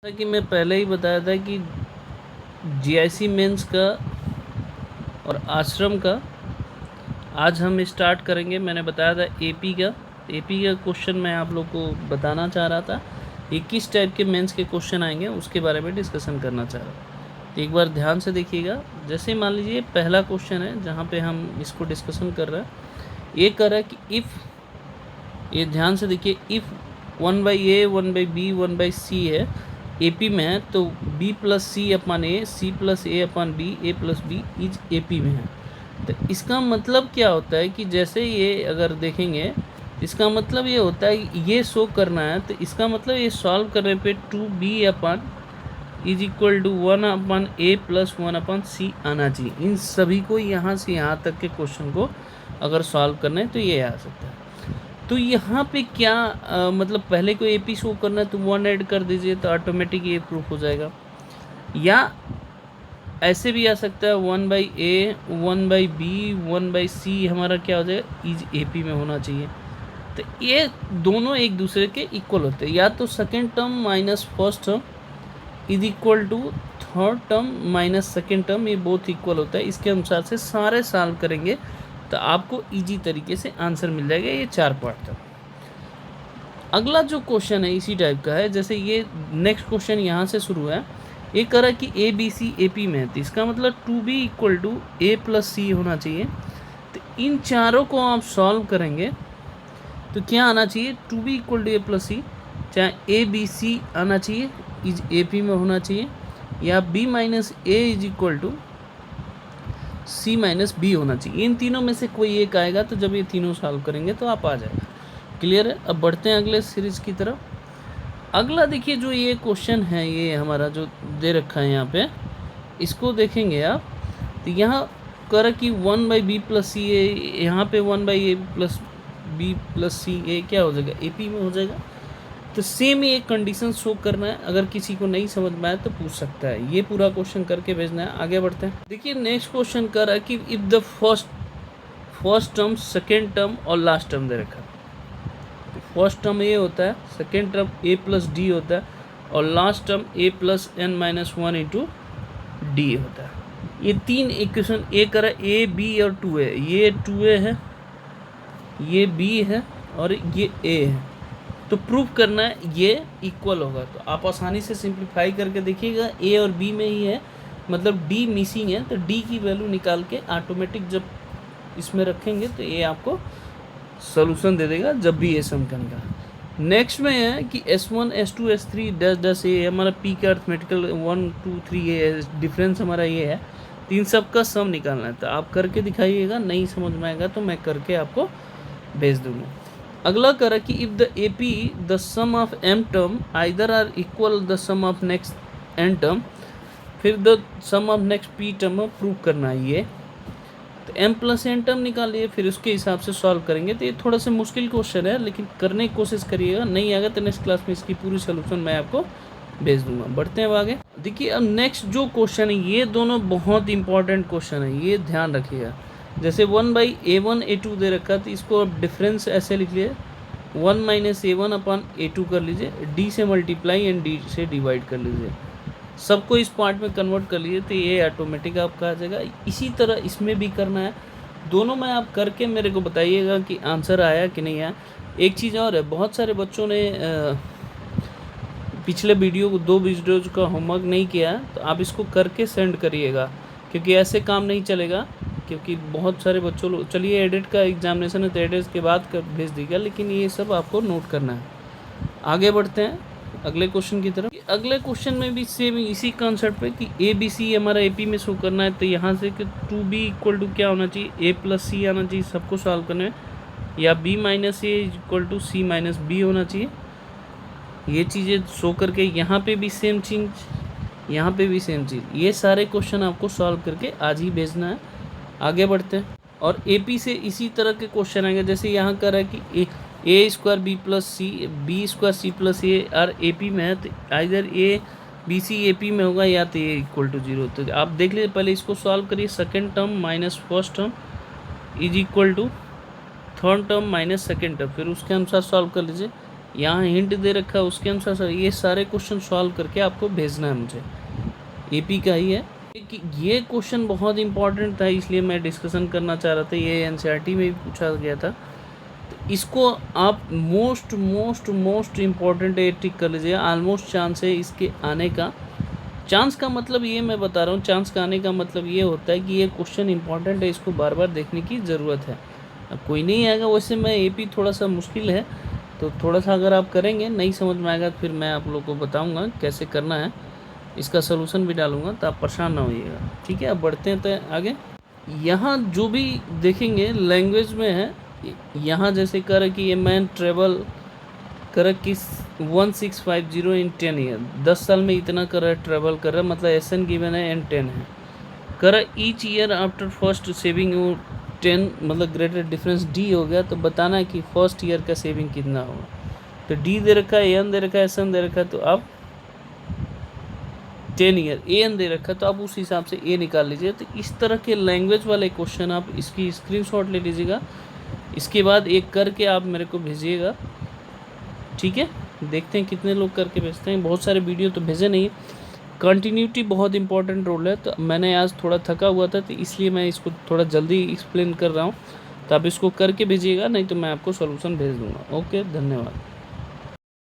जैसा कि मैं पहले ही बताया था कि जीआईसी मेंस का और आश्रम का आज हम स्टार्ट करेंगे। मैंने बताया था एपी का क्वेश्चन मैं आप लोग को बताना चाह रहा था। 21 टाइप के मेंस के क्वेश्चन आएंगे, उसके बारे में डिस्कशन करना चाह रहा था। तो एक बार ध्यान से देखिएगा। जैसे मान लीजिए पहला क्वेश्चन है जहाँ पे हम इसको डिस्कशन कर रहे हैं। ये कह रहा है कि इफ़, ये ध्यान से देखिए, इफ़ 1/a 1/b 1/c है, एपी में है, तो b plus C upon A, C plus A upon B, A plus B is AP में है। तो इसका मतलब क्या होता है कि जैसे ये अगर देखेंगे, इसका मतलब ये होता है कि ये शो करना है, तो इसका मतलब ये सॉल्व करने पे 2b upon is equal to 1/a plus 1/c आना चाहिए। इन सभी को यहाँ से यहाँ तक के क्वेश्चन को अगर सॉल्व करना है तो ये आ सकता है। तो यहाँ पे क्या मतलब पहले को एपी शो करना है तो 1 ऐड कर दीजिए, तो ऑटोमेटिक ये प्रूफ हो जाएगा। या ऐसे भी आ सकता है 1/a 1/b 1/c हमारा क्या हो जाएगा, इज एपी में होना चाहिए। तो ये दोनों एक दूसरे के इक्वल होते हैं। या तो second term minus first term is equal to third term minus second term, ये बोथ इक्वल होता है। इसके अनुसार से सारे सॉल्व करेंगे तो आपको इजी तरीके से आंसर मिल जाएगा। ये 4 पार्ट था। अगला जो क्वेश्चन है इसी टाइप का है। जैसे ये नेक्स्ट क्वेश्चन यहाँ से शुरू है। ये कह रहा है कि ए बी सी ए पी में है, तो इसका मतलब 2b equal to A plus C होना चाहिए। तो इन चारों को आप सॉल्व करेंगे तो क्या आना चाहिए, 2b equal to A plus C, चाहे ए बी सी आना चाहिए, इज ए पी में होना चाहिए, या b minus a is equal to c minus b होना चाहिए। इन तीनों में से कोई एक आएगा। तो जब ये तीनों सॉल्व करेंगे तो आप आ जाएगा। क्लियर है। अब बढ़ते हैं अगले सीरीज़ की तरफ। अगला देखिए, जो ये क्वेश्चन है, ये हमारा जो दे रखा है यहाँ पे, इसको देखेंगे आप तो यहाँ कर कि 1/b प्लस सी ए, यहाँ पे 1/a प्लस बी प्लस सी ए क्या हो जाएगा, एपी में हो जाएगा। तो सेम ही एक कंडीशन शो करना है। अगर किसी को नहीं समझ में आए तो पूछ सकता है। ये पूरा क्वेश्चन करके भेजना है। आगे बढ़ते हैं। देखिए नेक्स्ट क्वेश्चन कर रहा है कि if the first term, second term और लास्ट टर्म दे रखा है। फर्स्ट टर्म ए होता है, second term A plus D होता है, और last term A plus N minus 1 into D होता है। ये तीन इक्वेशन ए करा, ए बी और 2a। ये 2a है, ये b है और ये a है। तो प्रूफ करना है ये इक्वल होगा। तो आप आसानी से सिंप्लीफाई करके देखिएगा, a और b में ही है, मतलब d मिसिंग है, तो d की वैल्यू निकाल के ऑटोमेटिक जब इसमें रखेंगे तो ये आपको सोल्यूशन दे देगा जब भी ये सम करेगा। नेक्स्ट में है कि S1 S2 S3 10 ये हमारा पी का अर्थमेटिकल 1 2 3 ये डिफरेंस हमारा ये है। तो इन सब का सम निकालना है। तो आप करके दिखाइएगा, नहीं समझ में आएगा तो मैं करके आपको भेज दूँगा। अगला करा कि if the A P the sum of m term either are equal the sum of next n term, फिर the sum of next p term prove करना है ये। तो m प्लस एन टर्म निकालिए, फिर उसके हिसाब से सॉल्व करेंगे। तो ये थोड़ा सा मुश्किल क्वेश्चन है, लेकिन करने की कोशिश करिएगा। नहीं आएगा तो नेक्स्ट क्लास में इसकी पूरी सोल्यूशन मैं आपको भेज दूंगा। बढ़ते हैं अब आगे। देखिए अब नेक्स्ट जो क्वेश्चन है, ये दोनों बहुत इंपॉर्टेंट क्वेश्चन है, ये ध्यान रखिएगा। जैसे 1/a1 a2 दे रखा है, तो इसको अब डिफरेंस ऐसे लिख लिए, 1 माइनस a1 अपन a2 कर लीजिए, d से मल्टीप्लाई एंड d से डिवाइड कर लीजिए। सबको इस पार्ट में कन्वर्ट कर लिए तो ये ऑटोमेटिक आपका आ जाएगा। इसी तरह इसमें भी करना है। दोनों में आप करके मेरे को बताइएगा कि आंसर आया कि नहीं आया। एक चीज़ और है, बहुत सारे बच्चों ने पिछले वीडियो को 2 वीडियोज़ का होमवर्क नहीं किया, तो आप इसको करके सेंड करिएगा, क्योंकि ऐसे काम नहीं चलेगा। क्योंकि बहुत सारे बच्चों लोग, चलिए एडिट का एग्जामिनेशन है तो एडिट के बाद कर भेज दीजिएगा, लेकिन ये सब आपको नोट करना है। आगे बढ़ते हैं अगले क्वेश्चन की तरफ। अगले क्वेश्चन में भी सेम इसी कॉन्सेप्ट पे कि ए बी सी हमारा एपी में शो करना है। तो यहाँ से कि 2b इक्वल टू क्या होना चाहिए, a प्लस सी आना चाहिए सबको सॉल्व करने में, या b minus a equal to c minus b होना चाहिए। ये चीज़ें शो करके यहाँ पे भी सेम चीज़, यहाँ पे भी सेम चीज़, ये सारे क्वेश्चन आपको सॉल्व करके आज ही भेजना है। आगे बढ़ते हैं। और एपी से इसी तरह के क्वेश्चन आएंगे। जैसे यहाँ कर रहा है कि A square B plus C, B square C plus A are A P में है, तो either A B C A P में होगा या तो ए इक्वल टू 0। तो आप देख लीजिए, पहले इसको सॉल्व करिए। Second term minus first term is equal to third term minus second term, फिर उसके अनुसार सॉल्व कर लीजिए। यहाँ हिंट दे रखा है उसके अनुसार सर ये सारे क्वेश्चन सॉल्व करके आपको भेजना है मुझे। एपी का ही है कि ये क्वेश्चन बहुत इंपॉर्टेंट था, इसलिए मैं डिस्कशन करना चाह रहा था। ये एनसीईआरटी में भी पूछा गया था, तो इसको आप मोस्ट मोस्ट मोस्ट इम्पॉर्टेंट ये टिक कर लीजिए। ऑलमोस्ट चांस है इसके आने का। चांस का मतलब ये मैं बता रहा हूँ, चांस का आने का मतलब ये होता है कि ये क्वेश्चन इंपॉर्टेंट है, इसको बार बार देखने की ज़रूरत है। अब कोई नहीं आएगा, वैसे मैं एपी थोड़ा सा मुश्किल है, तो थोड़ा सा अगर आप करेंगे नहीं समझ में आएगा फिर मैं आप लोग को बताऊंगा कैसे करना है, इसका सलूशन भी डालूंगा, तो आप परेशान ना होइएगा। ठीक है, अब बढ़ते हैं तो आगे। यहाँ जो भी देखेंगे लैंग्वेज में है, यहाँ जैसे कर कि ये मैन ट्रेवल कर कि 1650 इन 10 ईयर, 10 साल में इतना कर ट्रेवल कर रहा है, मतलब एसन गिवन है एंड 10 है। कर each year after first saving you 10, मतलब ग्रेटर डिफरेंस डी हो गया, तो बताना है कि फर्स्ट ईयर का सेविंग कितना होगा। तो डी दे रखा है, एन दे रखा है, एसन दे रखा है, तो आप 10 ईयर, एन दे रखा है तो आप उस हिसाब से ए निकाल लीजिए। तो इस तरह के लैंग्वेज वाले क्वेश्चन आप इसकी स्क्रीनशॉट ले लीजिएगा, इसके बाद एक करके आप मेरे को भेजिएगा। ठीक है, देखते हैं कितने लोग करके भेजते हैं। बहुत सारे वीडियो तो भेजे नहीं। कंटिन्यूटी बहुत इंपॉर्टेंट रोल है, तो मैंने आज थोड़ा थका हुआ था, तो इसलिए मैं इसको थोड़ा जल्दी एक्सप्लेन कर रहा हूँ। तो आप इसको करके भेजिएगा, नहीं तो मैं आपको सॉल्यूशन भेज दूँगा। ओके, धन्यवाद।